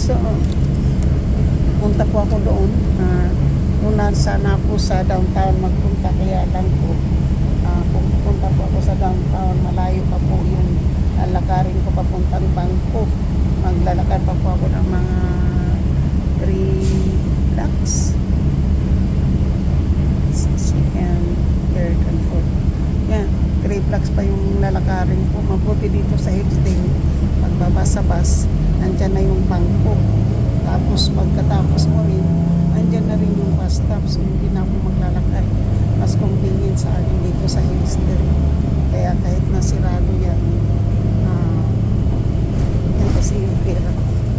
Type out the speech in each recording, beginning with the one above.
So, punta po ako doon. Una sana ako sa downtown magpunta, kaya lang po kung pupunta po ako sa downtown, malayo pa po yung lalakarin ko papuntang bangko. Maglalakad pa po ako ng mga 3 blocks. Second, third, and fourth. Yan, 3 blocks pa yung lalakarin ko. Mabuti dito sa Hillsdale, pagbaba sa bus, nandyan na yung bangko. Tapos pagkatapos mo rin, nandyan na rin yung bus stop. So hindi na ako maglalakad. Mas convenient sa akin dito sa Hillsdale. Kaya kahit na sirado yan, yan kasi yung pera.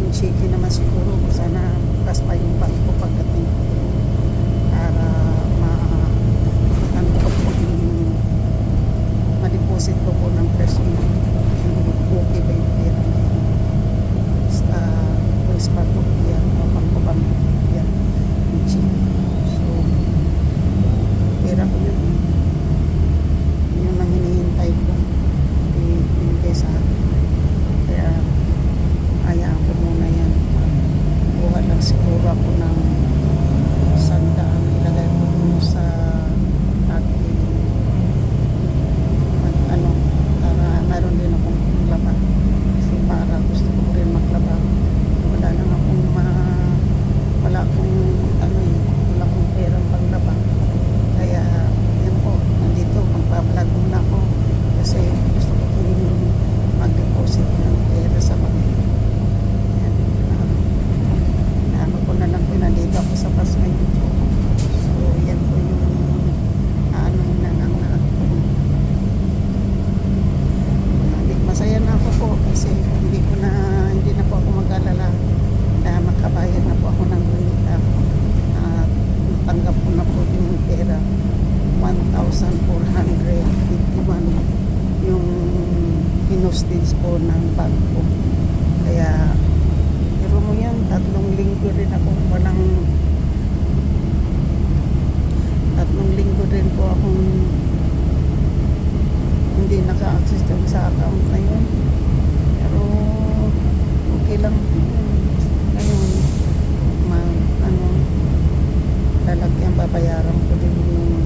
Yung shaky naman siguro, sana bukas pa yung bangko pagdating ko para ma-deposit ko po ng presyo yung okay ba yung pera na yan sa Wells Fargo yan o pangkabang yan yung chip. So pera ko yun ang hinihintay ko binigay sa akin, kaya hayaan ko muna yan. Buha lang siguro ako ng sandaan, ilagay ko muna sa aking para meron din akong laba, kasi para gusto ko rin maglaba. Wala akong perang panglaba, kaya yan po, nandito magbablog muna ako kasi gusto ko rin mag-deposit ng pera sa bank. Ano ko na lang po, nandito ako sa bus ngayon po. So yan po yung masaya na ako po kasi hindi na po ako mag-alala na makabayad na po ako ng renta at tanggap ko na po yung pera 1,451 yung hinostage po ng bangko. Kaya pero mo yan, 3 linggo rin ako walang 3 linggo rin po akong hindi naka-access doon sa account na yun. Pero okay lang ngayon, lalagyan, babayaran ko din yung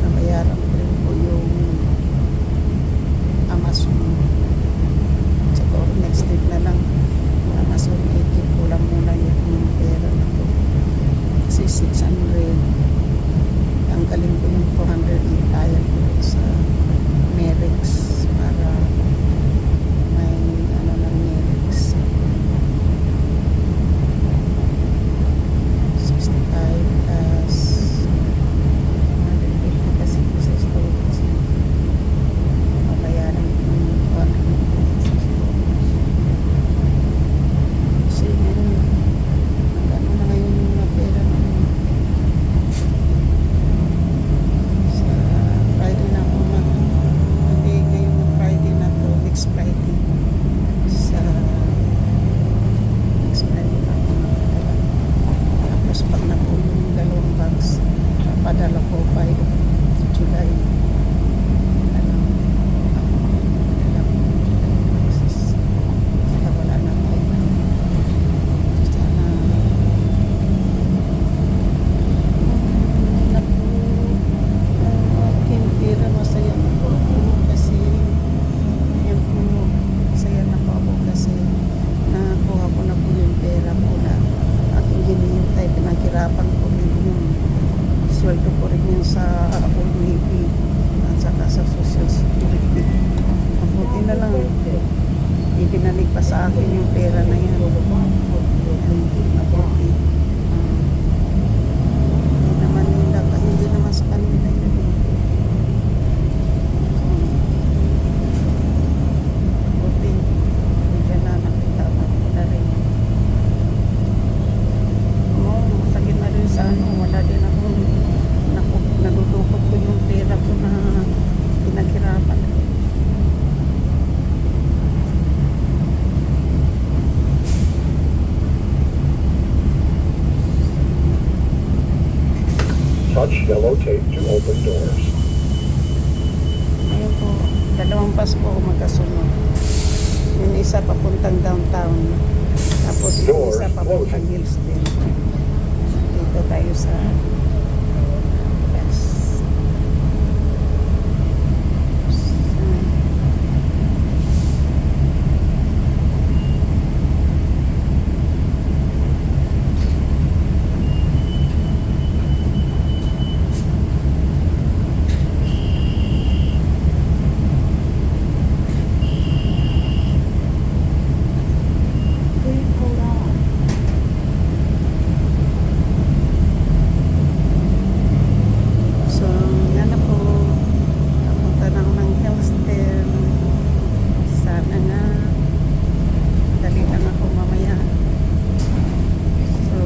babayaran ko rin po yung Amazon. Siguro next week na lang Amazon, i-keep ko lang muna yung pera na to kasi 600, tanggalin ko yung 200, itayan ko sa Merex para may ng Merex 65 plus 150 kasi ko sa storage, mabayaran ko yung 250 sa storage. Kasi magkano na ngayon yung pera na padala ko by July. Wala na tayo. Sana aking pera, masaya na po ako kasi yan po, masaya na po ako kasi nakuha ko na po yung pera ko na aking hinihintay. Pinaghirapan ko rin yung sweldo ko rin yun sa Old Navy at saka sa Social Security. Mabuti na lang ibinalik pa sa akin yung pera na yan. Mabuti. Hindi naman sa kanila yun. Mabuti. Hindi na nakita ko na rin. Masakit na rin sa wala din akong nadudukot ko yung pera ko na pinaghirapan. Touch yellow tape to open doors. Ayun po, 2 bypass po magkasunod. Yung isa papuntang downtown. Tapos yung isa papuntang Hillsdale. Dito tayo sa bus. So, yan na po. Napunta na ako ng Hillsdale. Sana nga dali lang ako mamaya. So,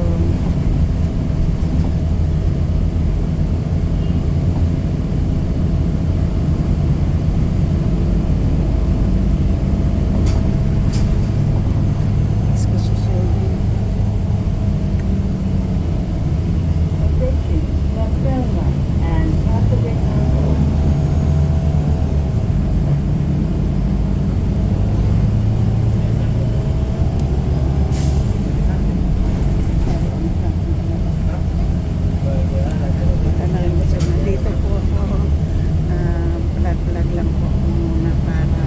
let's go to Shelby. Approaching La Selva and Pacific Highway. Dito po ako, vlog lang po ako muna para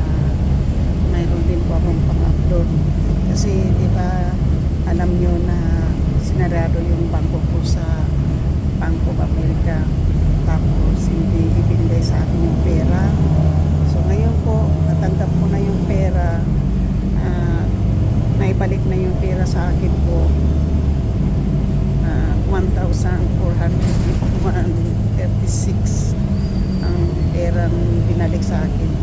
mayroon din po akong pang-upload. Kasi di ba alam nyo na sinarado yung bangko ko sa Bank of America. Tapos hindi ibinigay sa akin yung pera. So ngayon po, natanggap ko na yung pera. Naibalik na yung pera sa akin po. 1,451.36 ang perang binalik sa akin.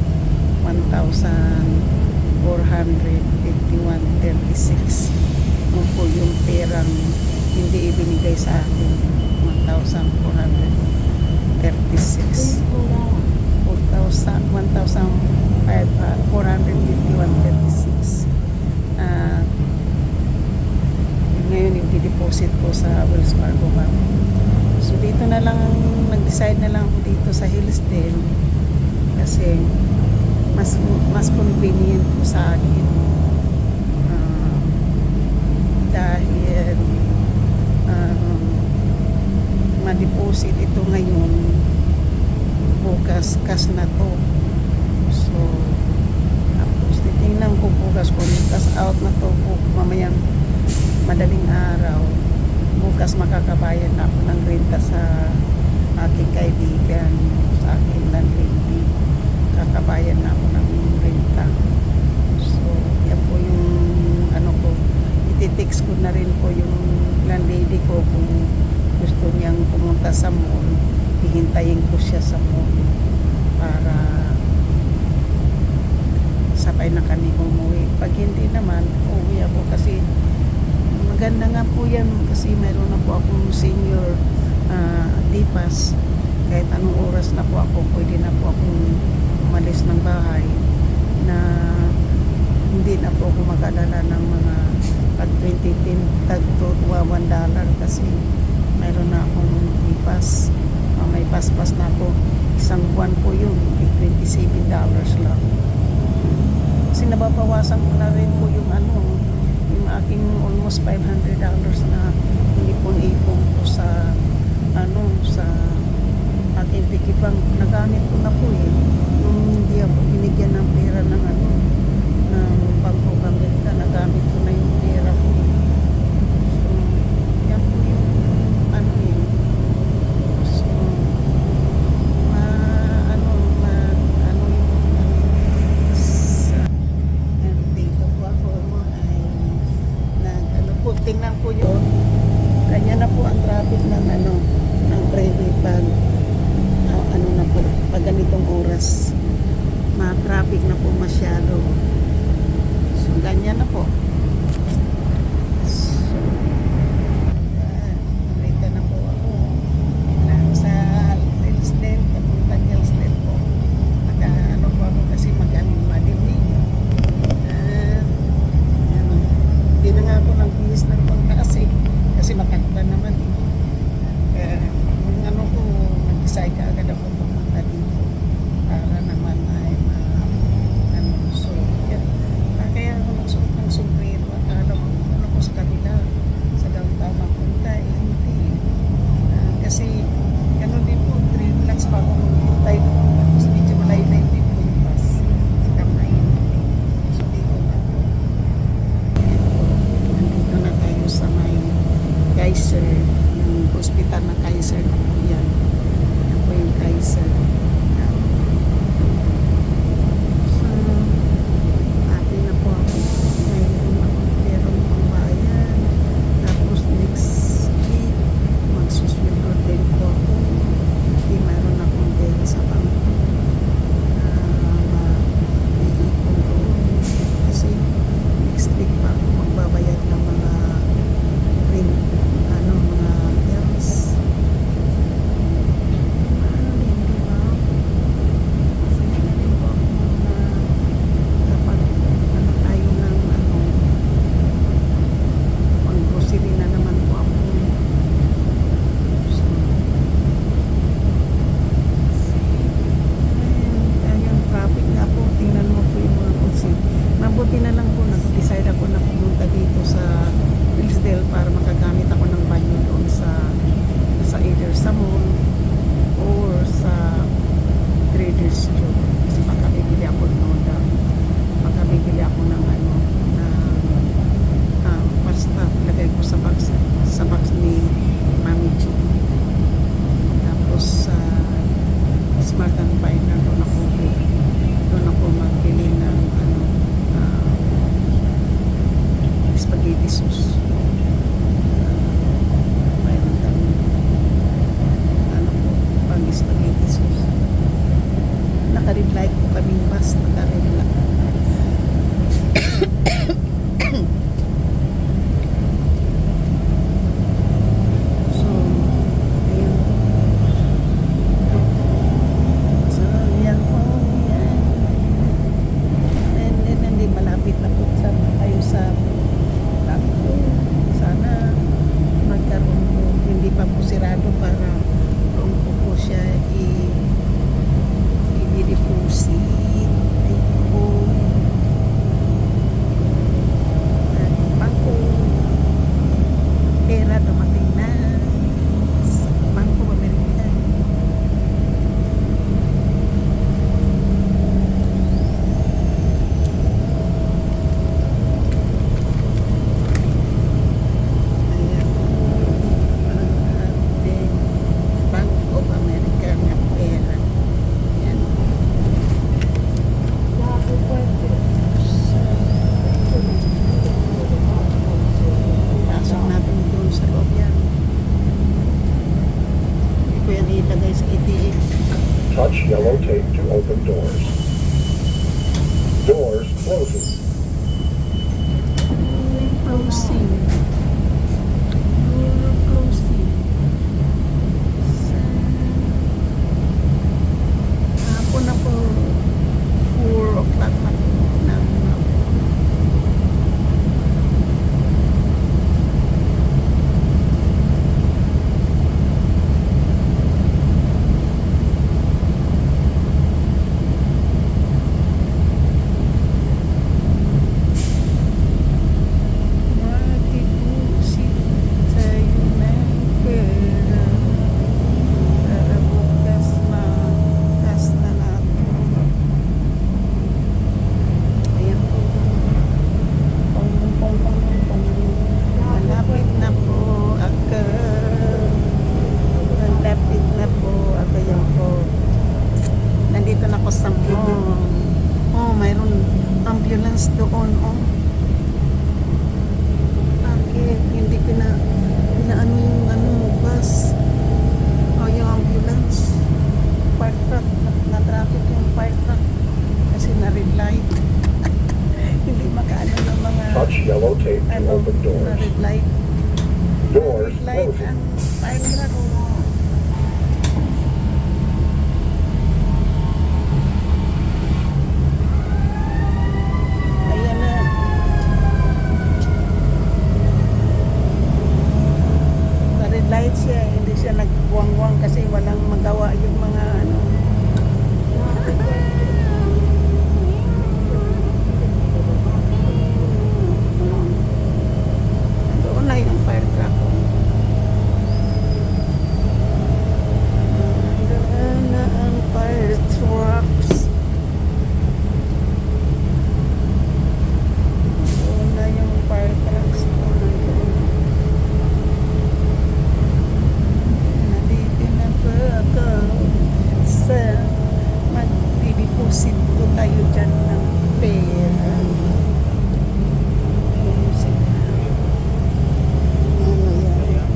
1,451.36 ano po yung perang hindi ibinigay sa akin. 1,436 1,451.36 ngayon i-deposit ko sa Wells Fargo Bank. So dito na lang, nag-decide na lang ako dito sa Hillsdale kasi mas convenient po sa akin. Dahil ma-deposit ito ngayon, bukas cash na to. So tapos titingnan ko bukas kung cash out na to po mamayang madaling araw. Bukas makakabayad na ako ng renta sa aking kaibigan, sa aking landlady. Kakabayad na ako ng renta. So yan po yung ano ko, ititext ko na rin po yung landlady ko kung gusto niyang pumunta sa mall. Hihintayin ko siya sa mall para sabay na kami umuwi. Pag hindi naman, uuwi ako kasi maganda nga po yan kasi meron na po akong senior D-Pass. Kahit anong oras na po ako, pwede na po akong umalis ng bahay na hindi na po ako mag-alala ng mga pag 20 tag to $1 kasi meron na akong D-Pass. May pass-pass na po. Isang buwan po yun, $27 lang. Kasi nababawasan ko na rin po yung yung aking almost $500 na inipon-ipon ko sa sa aking piggy bank. Nagamit ko na po nung hindi ako binigyan ng pera ng ng Bank of America, nagamit ko na yung pera ko. So yan po yung so dito po ako tingnan po yun. Kanya na po ang traffic ng ng freeway pag na po pag ganitong oras. Ma-traffic na po masyado. So ganyan na po. So narito na po ako. Sa Hillsdale, papuntang Hillsdale po. Po ako kasi madilim. Hindi na nga ako ng bilis ng pagtaas kasi makanta naman yung ko nag-decide ka agad ako pumunta dito para naman ay So, ayun. So, yan po. Yan. And hindi malapit na po tayo sa Bangko. Sana magkaroon po. Hindi pa po sirado para kung po siya i-deposit. Ayun po. At Bangko. Pera dumating na sa Bangko Amerika. Ayan po ang ating Bank of America na pera. Ayan. Pasok natin doon sa loob yan. Hindi ko yan ilagay sa ATM. Touch yellow tape to open doors. Doors closing. Closing. Door closing. Hapon na po 4 o'clock na po ng mag-deposit tayo ng pera para bukas makas na natin. Ayan po. Malapit na po ako. Malapit na po ako. Yan po. Nandito na ako sa mall. Oh, mayroon ambulance doon. Oh. Bakit? Hindi pinaano yung bus. O yung ambulance. Fire truck. Na-traffic yung fire truck. Kasi na-red light. Hindi makaano ng mga Touch yellow tape to open doors. na-red light. Doors Red light closing. ang fire truck. Ayan na. Na-red light siya. Hindi siya nagbuwang-buwang kasi walang magawa yung mga ano. Doon na yung fire truck. Doon na ang fire trucks. Doon na yung fire trucks. Nandito na po ako sa magdideposit po tayo dyan ng pera. Deposit na. Ano yan?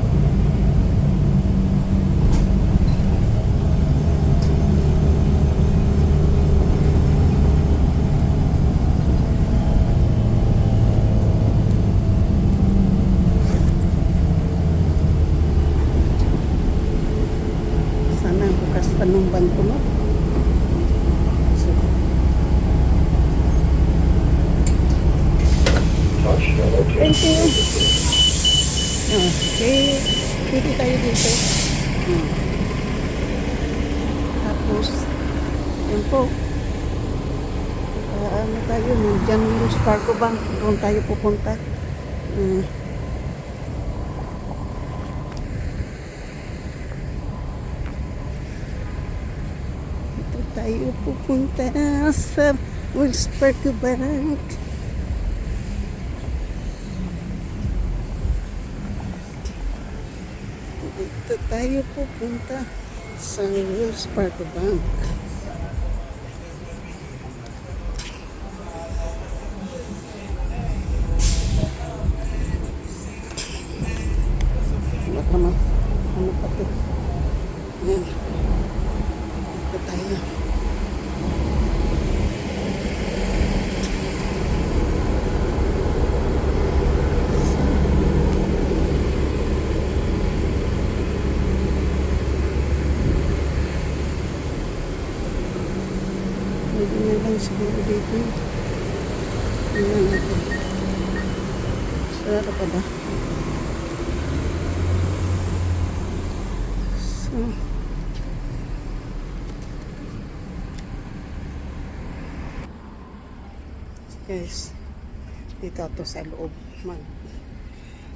Sana bukas pa ng bangko mo. So, Touch yellow tape. thank you. Okay. Pwede tayo dito. Tapos, yun po. Ano tayo, John Wills Parco Bank. Doon tayo pupunta. Dito tayo pupunta sa Wills Parco Bank. Dito tayo pupunta sa Wells Fargo Bank. Baka ano pa ito? Ayan. Dito tayo. lang siguro dito. Tingnan natin. Sarado pa ba? So, guys, dito ako sa loob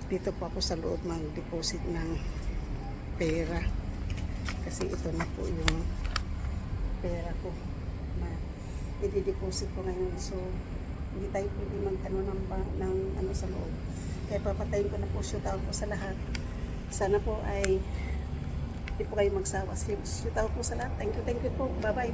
dito po ako sa loob mag-deposit ng pera kasi ito na po yung pera ko na i-deposit ko ngayon. So hindi tayo pwede magkano ng ano sa loob, kaya papatayin ko na po, shoot out po sa lahat. Sana po ay hindi po kayo magsawa, shoot out po sa lahat. Thank you po, bye bye.